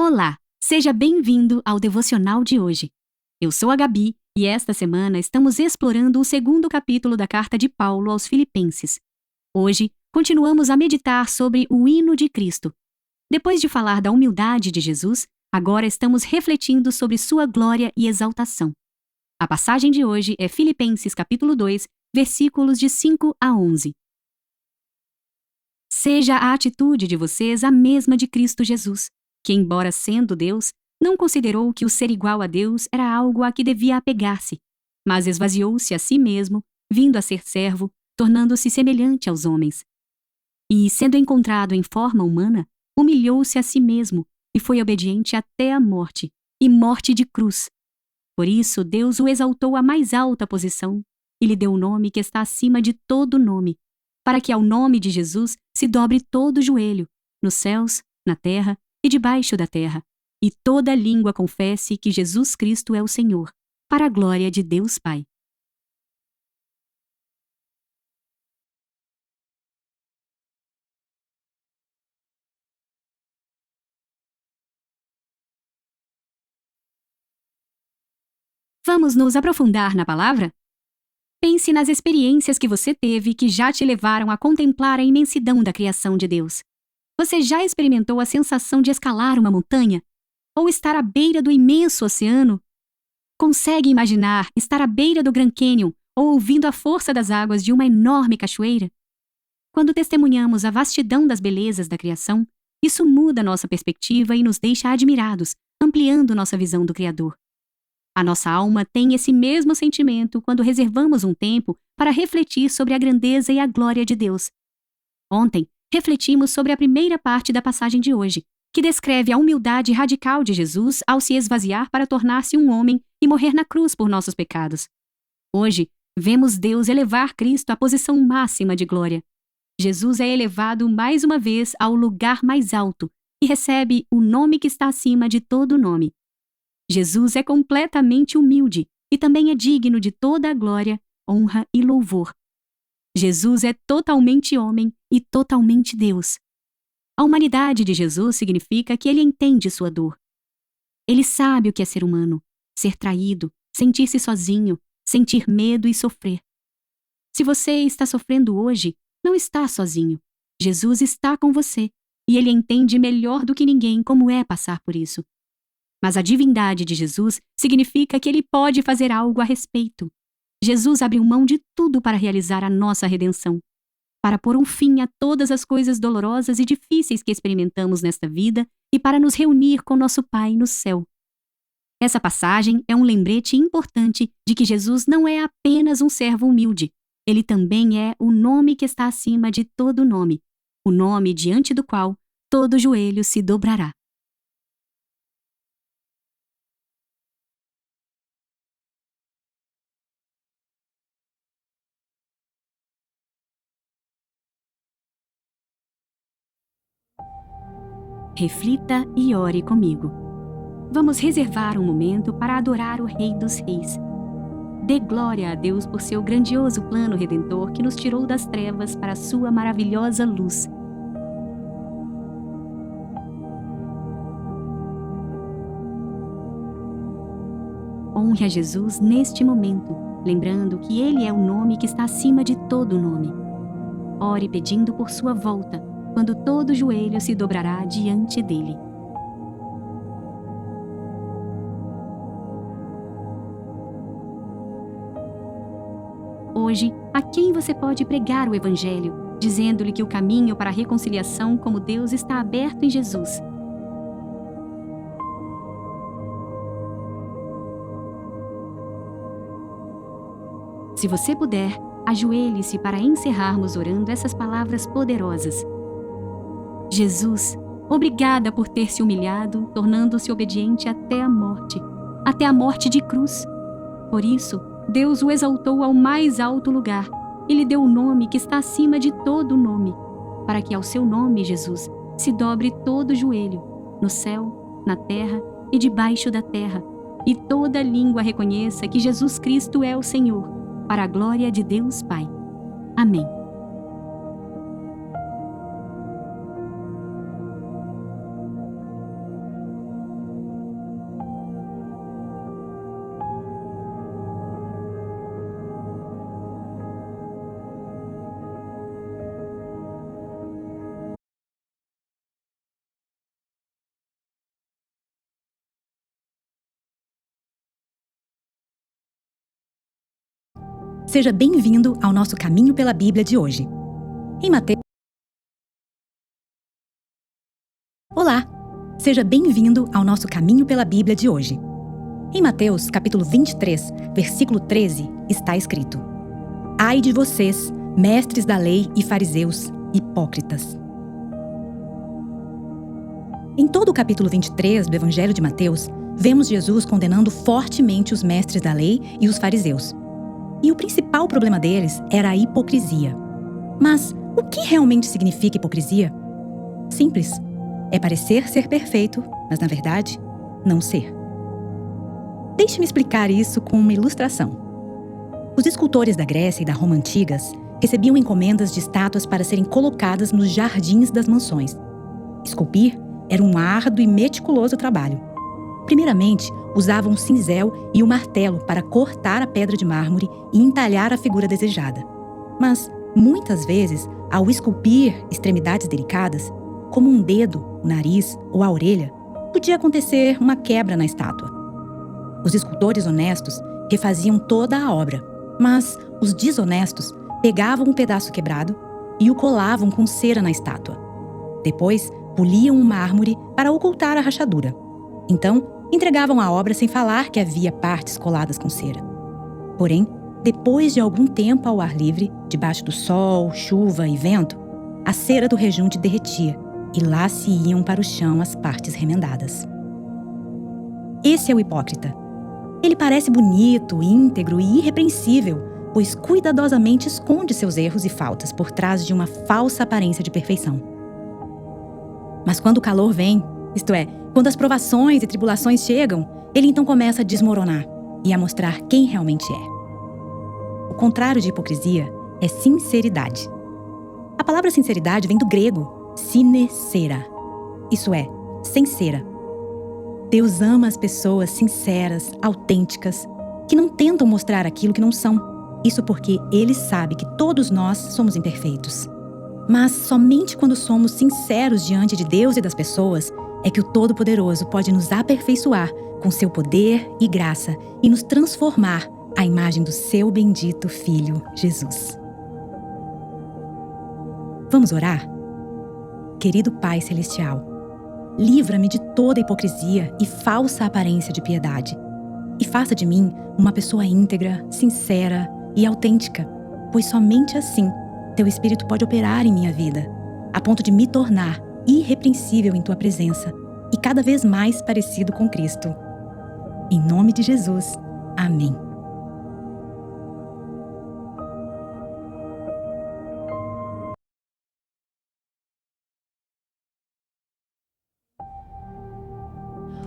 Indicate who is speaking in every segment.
Speaker 1: Olá, seja bem-vindo ao devocional de hoje. Eu sou a Gabi e esta semana estamos explorando o segundo capítulo da carta de Paulo aos Filipenses. Hoje, continuamos a meditar sobre o hino de Cristo. Depois de falar da humildade de Jesus, agora estamos refletindo sobre sua glória e exaltação. A passagem de hoje é Filipenses capítulo 2, versículos de 5 a 11. Seja a atitude de vocês a mesma de Cristo Jesus, que, embora sendo Deus, não considerou que o ser igual a Deus era algo a que devia apegar-se, mas esvaziou-se a si mesmo, vindo a ser servo, tornando-se semelhante aos homens. E, sendo encontrado em forma humana, humilhou-se a si mesmo e foi obediente até a morte, e morte de cruz. Por isso, Deus o exaltou à mais alta posição e lhe deu o nome que está acima de todo nome, para que ao nome de Jesus se dobre todo o joelho, nos céus, na terra e debaixo da terra, e toda língua confesse que Jesus Cristo é o Senhor, para a glória de Deus Pai. Vamos nos aprofundar na palavra? Pense nas experiências que você teve que já te levaram a contemplar a imensidão da criação de Deus. Você já experimentou a sensação de escalar uma montanha? Ou estar à beira do imenso oceano? Consegue imaginar estar à beira do Grand Canyon ou ouvindo a força das águas de uma enorme cachoeira? Quando testemunhamos a vastidão das belezas da criação, isso muda nossa perspectiva e nos deixa admirados, ampliando nossa visão do Criador. A nossa alma tem esse mesmo sentimento quando reservamos um tempo para refletir sobre a grandeza e a glória de Deus. Ontem, refletimos sobre a primeira parte da passagem de hoje, que descreve a humildade radical de Jesus ao se esvaziar para tornar-se um homem e morrer na cruz por nossos pecados. Hoje, vemos Deus elevar Cristo à posição máxima de glória. Jesus é elevado mais uma vez ao lugar mais alto e recebe o nome que está acima de todo nome. Jesus é completamente humilde e também é digno de toda a glória, honra e louvor. Jesus é totalmente homem e totalmente Deus. A humanidade de Jesus significa que ele entende sua dor. Ele sabe o que é ser humano, ser traído, sentir-se sozinho, sentir medo e sofrer. Se você está sofrendo hoje, não está sozinho. Jesus está com você e ele entende melhor do que ninguém como é passar por isso. Mas a divindade de Jesus significa que ele pode fazer algo a respeito. Jesus abriu mão de tudo para realizar a nossa redenção, para pôr um fim a todas as coisas dolorosas e difíceis que experimentamos nesta vida e para nos reunir com nosso Pai no céu. Essa passagem é um lembrete importante de que Jesus não é apenas um servo humilde, ele também é o nome que está acima de todo nome, o nome diante do qual todo joelho se dobrará. Reflita e ore comigo. Vamos reservar um momento para adorar o Rei dos Reis. Dê glória a Deus por seu grandioso plano redentor que nos tirou das trevas para a sua maravilhosa luz. Honre a Jesus neste momento, lembrando que ele é o nome que está acima de todo nome. Ore pedindo por sua volta, quando todo joelho se dobrará diante dele. Hoje, a quem você pode pregar o Evangelho, dizendo-lhe que o caminho para a reconciliação como Deus está aberto em Jesus? Se você puder, ajoelhe-se para encerrarmos orando essas palavras poderosas. Jesus, obrigada por ter se humilhado, tornando-se obediente até a morte de cruz. Por isso, Deus o exaltou ao mais alto lugar e lhe deu o nome que está acima de todo nome, para que ao seu nome, Jesus, se dobre todo o joelho, no céu, na terra e debaixo da terra, e toda língua reconheça que Jesus Cristo é o Senhor, para a glória de Deus Pai. Amém.
Speaker 2: seja bem-vindo ao nosso Caminho pela Bíblia de hoje. Em Mateus... Olá, seja bem-vindo ao nosso Caminho pela Bíblia de hoje. Em Mateus, capítulo 23, versículo 13, está escrito: Ai de vocês, mestres da lei e fariseus, hipócritas. Em todo o capítulo 23 do Evangelho de Mateus, vemos Jesus condenando fortemente os mestres da lei e os fariseus. E o principal problema deles era a hipocrisia. Mas o que realmente significa hipocrisia? Simples. É parecer ser perfeito, mas na verdade, não ser. Deixe-me explicar isso com uma ilustração. Os escultores da Grécia e da Roma antigas recebiam encomendas de estátuas para serem colocadas nos jardins das mansões. Esculpir era um árduo e meticuloso trabalho. Primeiramente, usavam um cinzel e um martelo para cortar a pedra de mármore e entalhar a figura desejada. Mas, muitas vezes, ao esculpir extremidades delicadas, como um dedo, o nariz ou a orelha, podia acontecer uma quebra na estátua. Os escultores honestos refaziam toda a obra, mas os desonestos pegavam um pedaço quebrado e o colavam com cera na estátua. Depois, poliam o mármore para ocultar a rachadura. Então, entregavam a obra sem falar que havia partes coladas com cera. Porém, depois de algum tempo ao ar livre, debaixo do sol, chuva e vento, a cera do rejunte derretia e lá se iam para o chão as partes remendadas. Esse é o hipócrita. Ele parece bonito, íntegro e irrepreensível, pois cuidadosamente esconde seus erros e faltas por trás de uma falsa aparência de perfeição. Mas quando o calor vem, isto é, quando as provações e tribulações chegam, ele então começa a desmoronar e a mostrar quem realmente é. O contrário de hipocrisia é sinceridade. A palavra sinceridade vem do grego sincera, isso é, sem cera. Deus ama as pessoas sinceras, autênticas, que não tentam mostrar aquilo que não são. Isso porque Ele sabe que todos nós somos imperfeitos. Mas somente quando somos sinceros diante de Deus e das pessoas é que o Todo-Poderoso pode nos aperfeiçoar com seu poder e graça e nos transformar à imagem do seu bendito Filho, Jesus. Vamos orar? Querido Pai Celestial, livra-me de toda hipocrisia e falsa aparência de piedade e faça de mim uma pessoa íntegra, sincera e autêntica, pois somente assim Teu Espírito pode operar em minha vida, a ponto de me tornar irrepreensível em Tua presença e cada vez mais parecido com Cristo. Em nome de Jesus. Amém.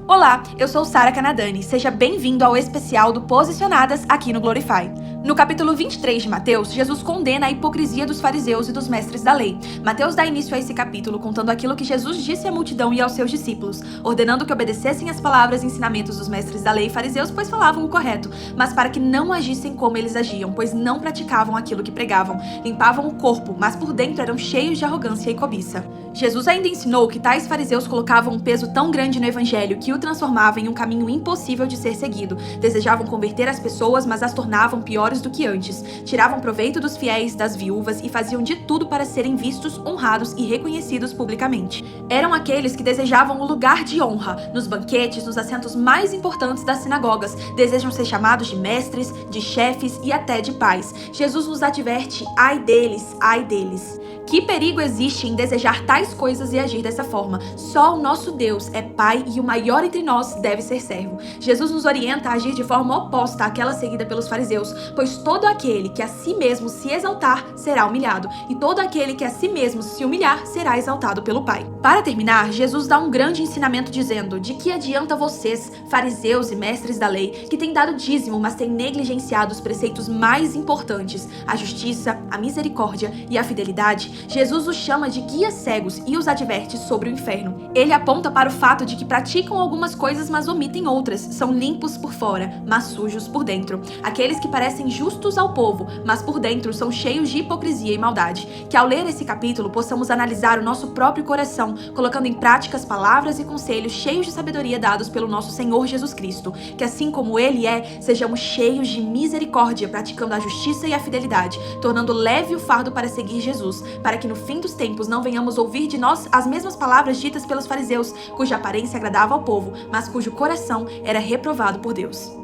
Speaker 3: Olá, eu sou Sara Canadani. Seja bem-vindo ao especial do Posicionadas aqui no Glorify. No capítulo 23 de Mateus, Jesus condena a hipocrisia dos fariseus e dos mestres da lei. Mateus dá início a esse capítulo contando aquilo que Jesus disse à multidão e aos seus discípulos, ordenando que obedecessem as palavras e ensinamentos dos mestres da lei e fariseus, pois falavam o correto, mas para que não agissem como eles agiam, pois não praticavam aquilo que pregavam. Limpavam o corpo, mas por dentro eram cheios de arrogância e cobiça. Jesus ainda ensinou que tais fariseus colocavam um peso tão grande no evangelho que o transformava em um caminho impossível de ser seguido. Desejavam converter as pessoas, mas as tornavam piores do que antes. Tiravam proveito dos fiéis, das viúvas e faziam de tudo para serem vistos, honrados e reconhecidos publicamente. Eram aqueles que desejavam o lugar de honra, nos banquetes, nos assentos mais importantes das sinagogas. Desejam ser chamados de mestres, de chefes e até de pais. Jesus nos adverte: ai deles, ai deles. Que perigo existe em desejar tais coisas e agir dessa forma? Só o nosso Deus é Pai e o maior entre nós deve ser servo. Jesus nos orienta a agir de forma oposta àquela seguida pelos fariseus, pois todo aquele que a si mesmo se exaltar será humilhado, e todo aquele que a si mesmo se humilhar será exaltado pelo Pai. Para terminar, Jesus dá um grande ensinamento dizendo: de que adianta vocês, fariseus e mestres da lei, que têm dado dízimo, mas têm negligenciado os preceitos mais importantes, a justiça, a misericórdia e a fidelidade? Jesus os chama de guias cegos e os adverte sobre o inferno. Ele aponta para o fato de que praticam algumas coisas, mas omitem outras. São limpos por fora, mas sujos por dentro. Aqueles que parecem justos ao povo, mas por dentro são cheios de hipocrisia e maldade. Que ao ler esse capítulo possamos analisar o nosso próprio coração, colocando em prática as palavras e conselhos cheios de sabedoria dados pelo nosso Senhor Jesus Cristo. Que assim como Ele é, sejamos cheios de misericórdia, praticando a justiça e a fidelidade, tornando leve o fardo para seguir Jesus, para que no fim dos tempos não venhamos ouvir de nós as mesmas palavras ditas pelos fariseus, cuja aparência agradava ao povo, mas cujo coração era reprovado por Deus.